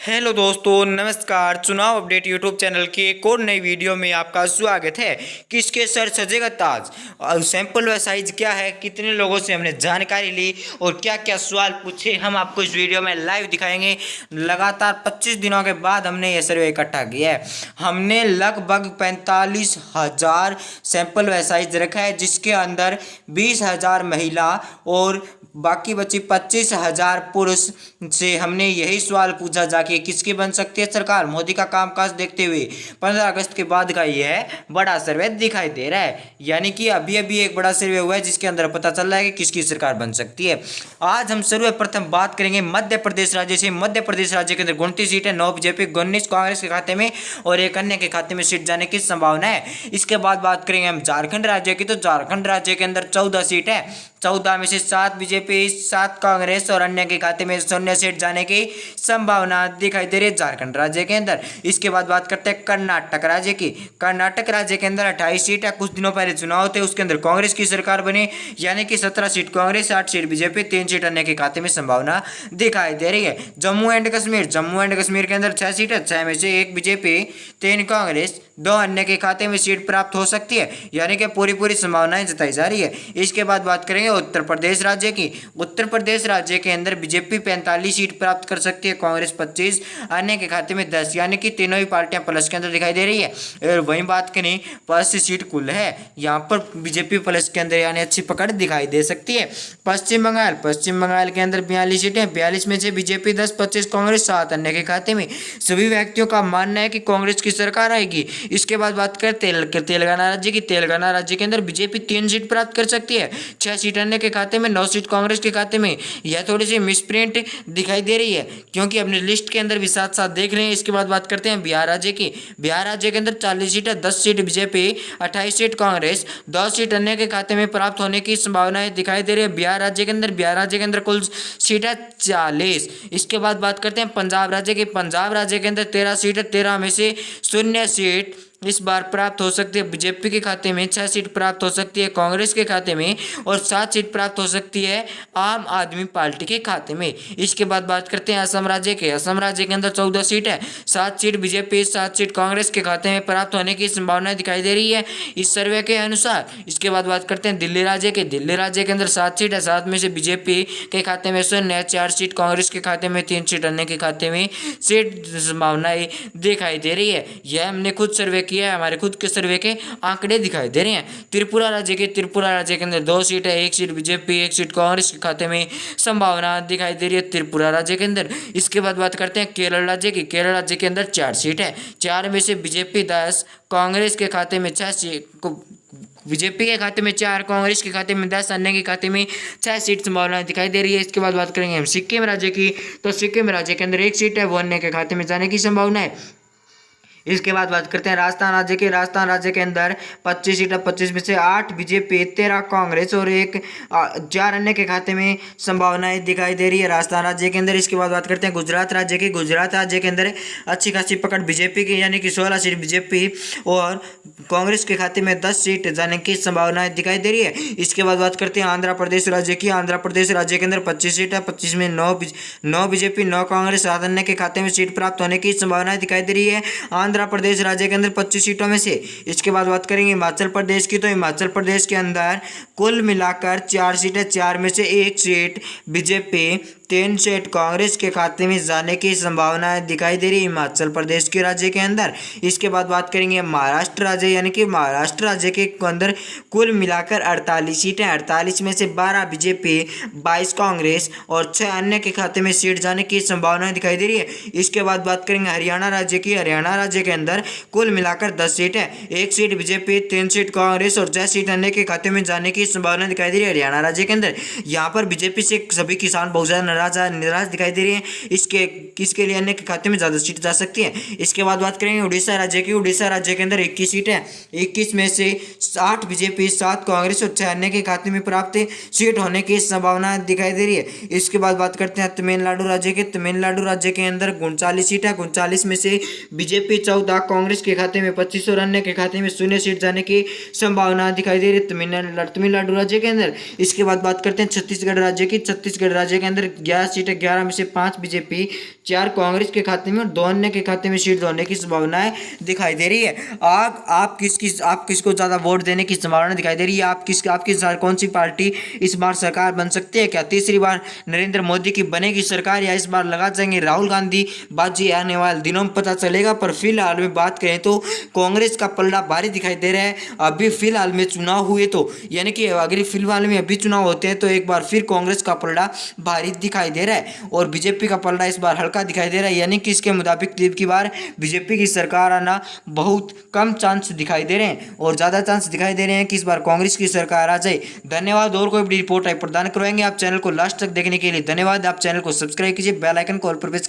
Hello दोस्तों, नमस्कार। चुनाव अपडेट यूट्यूब चैनल की एक और नई वीडियो में आपका स्वागत है। किसके सर सजेगा ताज और सैंपल व साइज क्या है, कितने लोगों से हमने जानकारी ली और क्या क्या सवाल पूछे, हम आपको इस वीडियो में लाइव दिखाएंगे। लगातार 25 दिनों के बाद हमने यह सर्वे इकट्ठा किया है। हमने लगभग 45,000 सैंपल व साइज रखा है, जिसके अंदर 20,000 महिला और बाकी बची 25,000 पुरुष से हमने यही सवाल पूछा जाके किसकी बन सकती है सरकार। मोदी का कामकाज देखते हुए 15 अगस्त के बाद का यह बड़ा सर्वे दिखाई दे रहा है। यानी कि अभी अभी एक बड़ा सर्वे हुआ है जिसके अंदर पता चल रहा है कि किसकी सरकार बन सकती है। आज हम सर्वप्रथम बात करेंगे मध्य प्रदेश राज्य से। मध्य प्रदेश राज्य के अंदर 29 सीटें, 9 बीजेपी, 19 कांग्रेस के खाते में और एक अन्य के खाते में सीट जाने की संभावना है। इसके बाद बात करेंगे हम झारखंड राज्य की। तो झारखंड राज्य के अंदर 14 सीट है, 14 में से 7 बीजेपी, 7 कांग्रेस और अन्य के खाते में 0 सीट जाने की संभावना दिखाई दे रही है झारखंड राज्य के अंदर। इसके बाद बात करते हैं कर्नाटक राज्य की। कर्नाटक राज्य के अंदर 28 सीट है। कुछ दिनों पहले चुनाव थे, उसके अंदर कांग्रेस की सरकार बनी, यानी कि 17 seat Congress, 8 seat BJP, 3 seat अन्य के खाते में संभावना दिखाई दे रही है। जम्मू एंड कश्मीर। जम्मू एंड कश्मीर के अंदर 6 सीट है, 6 में से 1 बीजेपी, 3 कांग्रेस, 2 अन्य के खाते में सीट प्राप्त हो सकती है, यानी कि पूरी संभावनाएं जताई जा रही है। इसके बाद बात करेंगे उत्तर प्रदेश राज्य की। उत्तर प्रदेश राज्य के अंदर बीजेपी 45 सीट प्राप्त कर सकती है, कांग्रेस 25, अन्य के खाते में 10, यानी कि तीनों ही पार्टियां प्लस के अंदर दिखाई दे रही है। और वहीं बात करें 5 सीट कुल है, यहाँ पर बीजेपी प्लस के अंदर यानी अच्छी पकड़ दिखाई दे सकती है। पश्चिम बंगाल। पश्चिम बंगाल के अंदर 42 सीटें, 42 में से बीजेपी 10, 25 कांग्रेस, 7 अन्य के खाते में। सभी व्यक्तियों का मानना है कि कांग्रेस की सरकार आएगी। इसके बाद बात करते हैं तेलंगाना राज्य की। तेलंगाना राज्य के अंदर बीजेपी 3 सीट प्राप्त कर सकती है, 6 सीट अन्य के खाते में, 9 सीट कांग्रेस के खाते में। यह थोड़ी सी मिसप्रिंट दिखाई दे रही है, क्योंकि अपने लिस्ट के अंदर भी साथ साथ देख रहे हैं। इसके बाद बात करते हैं बिहार राज्य की। बिहार राज्य के अंदर 40 सीट है, 10 seat BJP, 28 seat Congress, 2 seat अन्य के खाते में प्राप्त होने की संभावनाएं दिखाई दे रही है बिहार राज्य के अंदर। बिहार राज्य के अंदर कुल सीट है 40। इसके बाद बात करते हैं पंजाब राज्य की। पंजाब राज्य के अंदर 13 सीट है, 13 में से 0 सीट इस बार प्राप्त हो सकती है बीजेपी के खाते में, 6 सीट प्राप्त हो सकती है कांग्रेस के खाते में और 7 सीट प्राप्त हो सकती है आम आदमी पार्टी के खाते में। इसके बाद बात करते हैं असम राज्य के। असम राज्य के अंदर 14 सीट है, 7 सीट बीजेपी, 7 सीट कांग्रेस के खाते में प्राप्त होने की संभावनाएं दिखाई दे रही है इस सर्वे के अनुसार। इसके बाद बात करते हैं दिल्ली राज्य के। दिल्ली राज्य के अंदर 7 सीट है, 7 में से बीजेपी के खाते में 0, 4 सीट कांग्रेस के खाते में, 3 सीट अन्य के खाते में सीट संभावनाएं दिखाई दे रही है। यह हमने खुद सर्वे किया है, हमारे खुद के सर्वे के आंकड़े दिखाई दे रहे हैं। त्रिपुरा राज्य के। त्रिपुरा राज्य के अंदर 2 सीट है, 1 सीट बीजेपी, 1 सीट कांग्रेस के खाते में संभावना दिखाई दे रही है त्रिपुरा राज्य के अंदर। इसके बाद बात करते हैं केरल राज्य की। केरल राज्य के अंदर 4 सीट है, 4 में से बीजेपी 10, कांग्रेस के खाते में 6 सीट, बीजेपी के खाते में 4, कांग्रेस के खाते में 10, अन्य के खाते में 6 सीट संभावना दिखाई दे रही है। इसके बाद बात करेंगे हम सिक्किम राज्य की। तो सिक्किम राज्य के अंदर 1 सीट है, वो अन्य के खाते में जाने की संभावना है। इसके बाद बात करते हैं राजस्थान राज्य के। राजस्थान राज्य के अंदर 25 सीट है, 25 में से 8 बीजेपी, 13 कांग्रेस और 4 अन्य के खाते में संभावनाएं दिखाई दे रही है राजस्थान राज्य के अंदर। इसके बाद बात करते हैं गुजरात राज्य की। गुजरात राज्य के अंदर अच्छी खासी पकड़ बीजेपी की, यानी कि 16 सीट बीजेपी और कांग्रेस के खाते में 10 सीट जाने की संभावनाएं दिखाई दे रही है। इसके बाद बात करते हैं आंध्र प्रदेश राज्य की। आंध्र प्रदेश राज्य के अंदर 25 सीट है, 25 में 9 बीजेपी, 9 कांग्रेस, 7 अन्य के खाते में सीट प्राप्त होने की संभावनाएं दिखाई दे रही है आंध्र प्रदेश राज्य के अंदर 25 सीटों में से। इसके बाद बात करेंगे हिमाचल प्रदेश की। तो हिमाचल प्रदेश के अंदर कुल मिलाकर 4 सीट है, 4 में से 1 सीट बीजेपी, 3 सीट कांग्रेस के खाते में जाने की संभावनाएं दिखाई दे रही है हिमाचल प्रदेश के राज्य के अंदर। इसके बाद बात करेंगे महाराष्ट्र राज्य, यानी कि महाराष्ट्र राज्य के अंदर कुल मिलाकर 48 सीटें, 48 में से 12 बीजेपी, 22 कांग्रेस और 6 अन्य के खाते में सीट जाने की संभावनाएं दिखाई दे रही है। इसके बाद बात करेंगे हरियाणा राज्य की। हरियाणा राज्य के अंदर कुल मिलाकर 10 सीट है, 1 सीट बीजेपी, 3 सीट कांग्रेस और 6 सीट अन्य के खाते में जाने की संभावना दिखाई दे रही है हरियाणा राज्य के अंदर। यहाँ पर बीजेपी से सभी किसान बहुत ज्यादा निराश दिखाई दे रही है। इसके लिए अन्य के खाते में ज्यादा सीट जा सकती है। इसके बाद बात करेंगे उड़ीसा राज्य की। उड़ीसा राज्य के अंदर 21 सीट है, 21 में से 8 बीजेपी, 7 कांग्रेस और 6 अन्य के खाते में प्राप्त सीट होने की संभावना दिखाई दे रही है। इसके बाद बात करते हैं तमिलनाडु राज्य के। तमिलनाडु राज्य के अंदर 39 सीट है, 39 में से बीजेपी 14, कांग्रेस के खाते में 25 और अन्य के खाते में 0 सीट जाने की संभावना दिखाई दे रही है तमिलनाडु राज्य के अंदर। इसके बाद बात करते हैं छत्तीसगढ़ राज्य की। छत्तीसगढ़ राज्य के अंदर 11 सीटें, 11 में से 5 बीजेपी, 4 कांग्रेस के खाते में और 2 अन्य के खाते में सीट होने की संभावनाएं दिखाई दे रही है। आप किसको ज़्यादा वोट देने की संभावना दिखाई दे रही है? आपकी कौन सी पार्टी इस बार सरकार बन सकती है? क्या तीसरी बार नरेंद्र मोदी की बनेगी सरकार या इस बार लगा जाएंगे राहुल गांधी? बाजी आने वाले दिनों में पता चलेगा। पर फिलहाल में बात करें तो कांग्रेस का पलड़ा भारी दिखाई दे रहा है। अभी फिलहाल में चुनाव हुए तो, यानी कि अगर फिलहाल में अभी चुनाव होते हैं तो एक बार फिर कांग्रेस का पलड़ा भारी दिखाई दे रहा है और बीजेपी का पलड़ा इस बार हल्का दिखाई दे रहा है। यानी कि इसके मुताबिक की बार बीजेपी की सरकार आना बहुत कम चांस दिखाई दे रहे हैं और ज़्यादा चांस दिखाई दे रहे हैं कि इस बार कांग्रेस की सरकार आ जाए। धन्यवाद। और कोई बड़ी रिपोर्ट प्रदान करवाएंगे आप चैनल को लास्ट तक देखने के लिए धन्यवाद। आप चैनल को सब्सक्राइब कीजिए, बेल आइकन को ऑल पर प्रेस